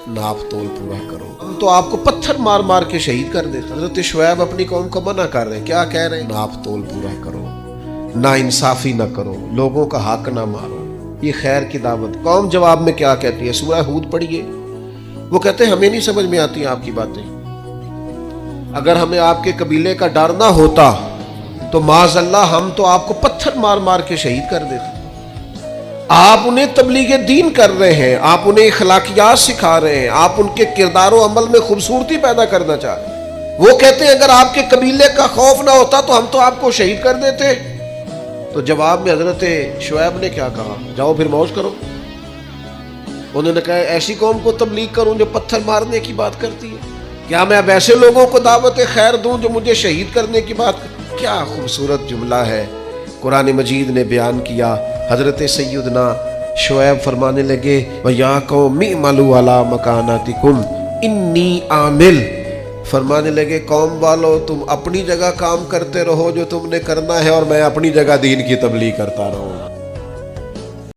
नाप तोल पूरा करो। हम तो आपको पत्थर मार मार के शहीद कर देते। हजरत शुएब अपनी कौम को मना कर रहे हैं, क्या कह रहे हैं? नाप तोल पूरा करो, ना इंसाफी ना करो, लोगों का हक ना मारो, ये खैर की दावत। कौम जवाब में क्या कहती है? सूरह हूद पढ़िए। वो कहते हैं हमें नहीं समझ में आती आपकी बातें। अगर हमें आपके कबीले का डर ना होता तो माज़अल्लाह हम तो आपको पत्थर मार मार के शहीद कर देते। आप उन्हें तबलीग दीन कर रहे हैं, आप उन्हें अखलाकियात सिखा रहे हैं, आप उनके किरदार अमल में खूबसूरती पैदा करना चाह रहे हैं। वो कहते हैं अगर आपके कबीले का खौफ ना होता तो हम तो आपको शहीद कर देते। तो जवाब में हजरत शुएब ने क्या कहा? जाओ फिर मौज करो। उन्होंने कहा ऐसी कौम को तबलीग करूं जो पत्थर मारने की बात करती है? क्या मैं अब ऐसे लोगों को दावत खैर दूं जो मुझे शहीद करने की बात करती? क्या खूबसूरत जुमला है कुरान मजीद ने बयान किया। हजरत सैयदना शुएब फरमाने लगे वया कौमी मलू अला मकानातिकुम इन्नी आमिल। फरमाने लगे कौम वालों तुम अपनी जगह काम करते रहो जो तुमने करना है और मैं अपनी जगह दीन की तबलीग करता रहूं।